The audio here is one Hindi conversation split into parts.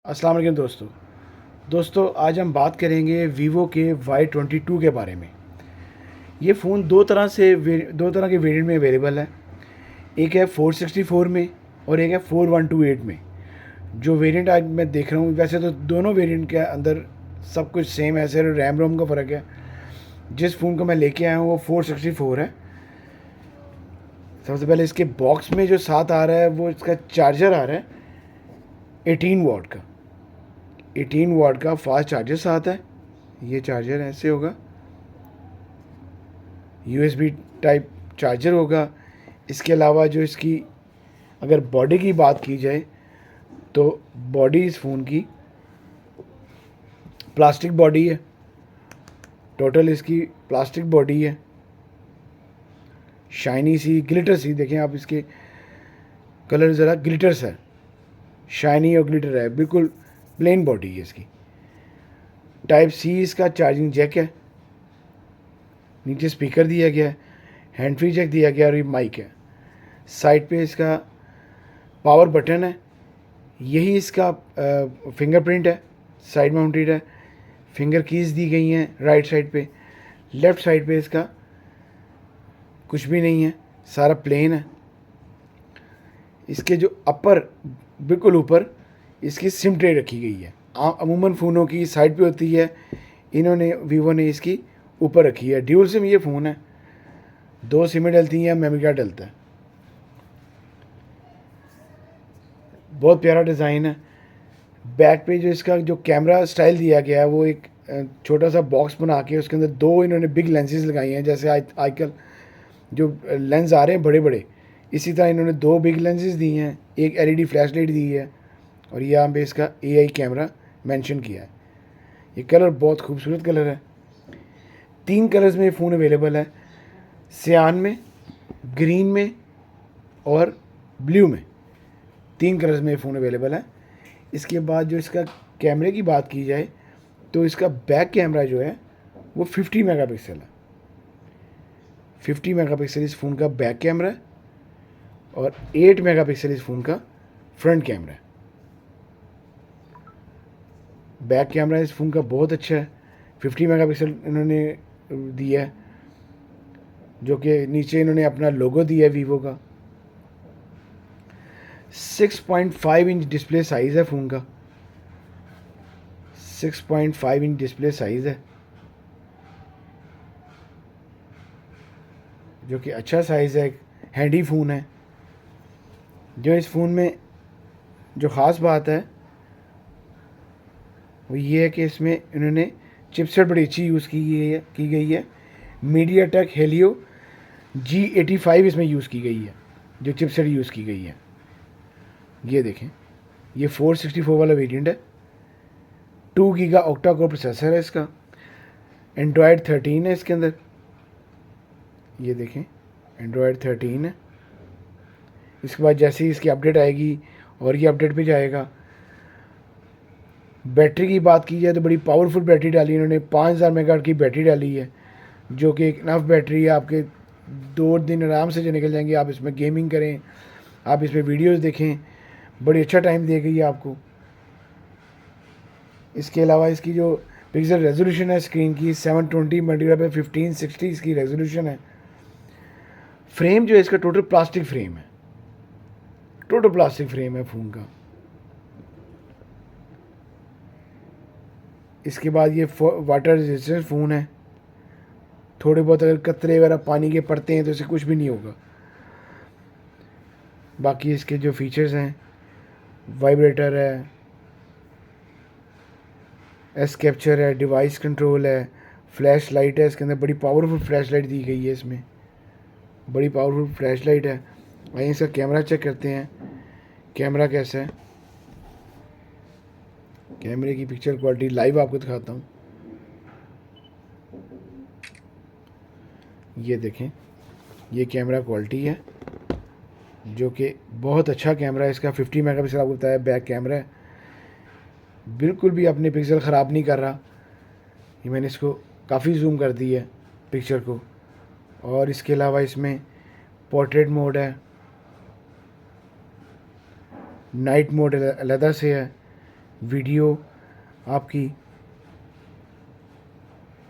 अस्सलाम वालेकुम दोस्तों आज हम बात करेंगे वीवो के Y22 के बारे में। ये फ़ोन दो तरह के वेरिएंट में अवेलेबल है। एक है 464 में और एक है 4128 में। जो वेरिएंट आज मैं देख रहा हूँ, वैसे तो दोनों वेरिएंट के अंदर सब कुछ सेम है, सिर्फ रैम रोम का फ़र्क है। जिस फ़ोन को मैं लेके आया हूँ वो 464 है। सबसे पहले इसके बॉक्स में जो साथ आ रहा है वो इसका चार्जर आ रहा है 18 वाट का। 18 वाट का फास्ट चार्जर साथ है। ये चार्जर ऐसे होगा, USB टाइप चार्जर होगा। इसके अलावा जो इसकी अगर बॉडी की बात की जाए तो बॉडी इस फ़ोन की प्लास्टिक बॉडी है। टोटल इसकी प्लास्टिक बॉडी है, शाइनी सी, ग्लिटर सी। देखें आप, इसके कलर ज़रा ग्लिटर्स है, शाइनी और ग्लिटर है। बिल्कुल प्लेन बॉडी है इसकी। टाइप सी इसका चार्जिंग जैक है। नीचे स्पीकर दिया गया है, हैंड फ्री जैक दिया गया और ये माइक है। साइड पे इसका पावर बटन है। यही इसका फिंगरप्रिंट है, साइड माउंटेड है। फिंगर कीज़ दी गई हैं राइट साइड पे। लेफ़्ट साइड पे इसका कुछ भी नहीं है, सारा प्लेन है। इसके जो अपर बिल्कुल ऊपर इसकी सिम ट्रे रखी गई है। अमूमन फ़ोनों की साइड पे होती है, इन्होंने वीवो ने इसकी ऊपर रखी है। ड्यूल सिम ये फ़ोन है, 2 सिमें डलती हैं, मेमोरी कार्ड डलता है। बहुत प्यारा डिज़ाइन है। बैक पे जो इसका जो कैमरा स्टाइल दिया गया है वो एक छोटा सा बॉक्स बना के उसके अंदर 2 इन्होंने बिग लेंसेज लगाई हैं। जैसे आजकल जो लेंस आ रहे हैं बड़े बड़े, इसी तरह इन्होंने 2 बिग लेंसेज दी हैं। एक LED फ्लैश लाइट दी है और यहाँ पे इसका AI कैमरा मेंशन किया है। ये कलर बहुत खूबसूरत कलर है। 3 कलर्स में ये फ़ोन अवेलेबल है, सियान में, ग्रीन में और ब्लू में। 3 कलर्स में ये फ़ोन अवेलेबल है। इसके बाद जो इसका कैमरे की बात की जाए तो इसका बैक कैमरा जो है वो 50 मेगापिक्सल है। 50 मेगापिक्सल इस फ़ोन का बैक कैमरा है और 8 मेगापिक्सल इस फ़ोन का फ्रंट कैमरा है। बैक कैमरा इस फ़ोन का बहुत अच्छा है। 50 मेगापिक्सल इन्होंने दिया है, जो कि नीचे इन्होंने अपना लोगो दिया है वीवो का। 6.5 इंच डिस्प्ले साइज़ है फ़ोन का। 6.5 इंच डिस्प्ले साइज़ है, जो कि अच्छा साइज़ है। हैंडी फ़ोन है। जो इस फ़ोन में जो ख़ास बात है वो ये है कि इसमें इन्होंने चिपसेट बड़ी अच्छी यूज़ की गई है। मीडियाटेक हेलियो G85 इसमें यूज़ की गई है, जो चिपसेट यूज़ की गई है। ये देखें, ये 464 वाला वेरिएंट है। 2 गीगा ऑक्टा कोर प्रोसेसर है इसका। एंड्रॉयड 13 है इसके अंदर। ये देखें, एंड्रॉयड 13 है। इसके बाद जैसे ही इसकी अपडेट आएगी और ये अपडेट पे जाएगा। बैटरी की बात की जाए तो बड़ी पावरफुल बैटरी डाली है इन्होंने। 5000 मेगाहर्ट्ज़ की बैटरी डाली है, जो कि एक इनफ बैटरी है। आपके 2 दिन आराम से जो निकल जाएंगे। आप इसमें गेमिंग करें, आप इसमें वीडियोस देखें, बड़ी अच्छा टाइम देगी आपको। इसके अलावा इसकी जो पिक्सल रेजोल्यूशन है स्क्रीन की 720 मल्टीप्लाई बाय 1560 इसकी रेजोल्यूशन है। फ्रेम जो है इसका टोटल प्लास्टिक फ्रेम है, टोटल प्लास्टिक फ्रेम है फ़ोन का। इसके बाद ये वाटर रेजिस्टेंस फ़ोन है। थोड़े बहुत अगर कतरे वगैरह पानी के पड़ते हैं तो इसे कुछ भी नहीं होगा। बाकी इसके जो फीचर्स हैं, वाइब्रेटर है, एस कैप्चर है, डिवाइस कंट्रोल है, फ्लैश लाइट है। इसके अंदर बड़ी पावरफुल फ्लैश लाइट दी गई है। इसमें बड़ी पावरफुल फ्लैश लाइट है। वहीं इसका कैमरा चेक करते हैं, कैमरा कैसा है। कैमरे की पिक्चर क्वालिटी लाइव आपको दिखाता हूँ। ये देखें, ये कैमरा क्वालिटी है, जो कि बहुत अच्छा कैमरा है इसका। 50 मेगापिक्सल आपको बताया बैक कैमरा है। बिल्कुल भी अपने पिक्सल ख़राब नहीं कर रहा। ये मैंने इसको काफ़ी जूम कर दी है पिक्चर को। और इसके अलावा इसमें पोर्ट्रेट मोड है, नाइट मोड अलहदा से है, वीडियो आपकी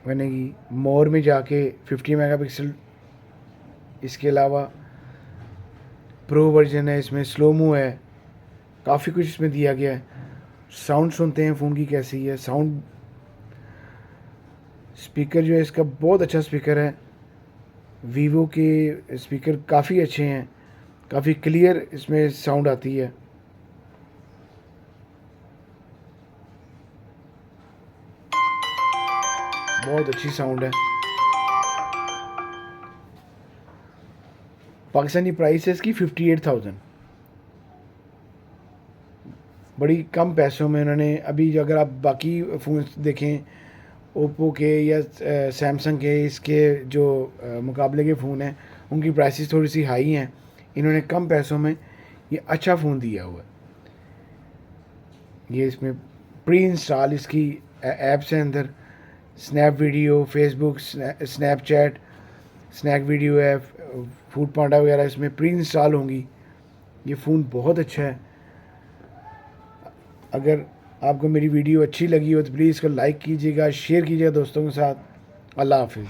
बनेगी। मोर में जाके 50 मेगापिक्सल, इसके अलावा प्रो वर्जन है, इसमें स्लोमो है, काफ़ी कुछ इसमें दिया गया है। साउंड सुनते हैं फ़ोन की कैसी है। साउंड स्पीकर जो है इसका बहुत अच्छा स्पीकर है। वीवो के स्पीकर काफ़ी अच्छे हैं, काफ़ी क्लियर इसमें साउंड आती है। बहुत अच्छी साउंड है। पाकिस्तानी प्राइस है इसकी 58,000। बड़ी कम पैसों में उन्होंने अभी जो, अगर आप बाकी फ़ोन देखें ओप्पो के या सैमसंग के, इसके जो मुकाबले के फ़ोन हैं उनकी प्राइसेस थोड़ी सी हाई हैं। इन्होंने कम पैसों में ये अच्छा फ़ोन दिया हुआ है। ये इसमें प्री इंस्टॉल इसकी ऐप्स हैं अंदर, snap video, Facebook, Snapchat, snack video है, फूड पांडा वगैरह इसमें प्री इंस्टॉल होंगी। ये फ़ोन बहुत अच्छा है। अगर आपको मेरी वीडियो अच्छी लगी हो तो प्लीज़ इसको लाइक कीजिएगा, शेयर कीजिएगा दोस्तों के साथ। अल्लाह हाफिज़।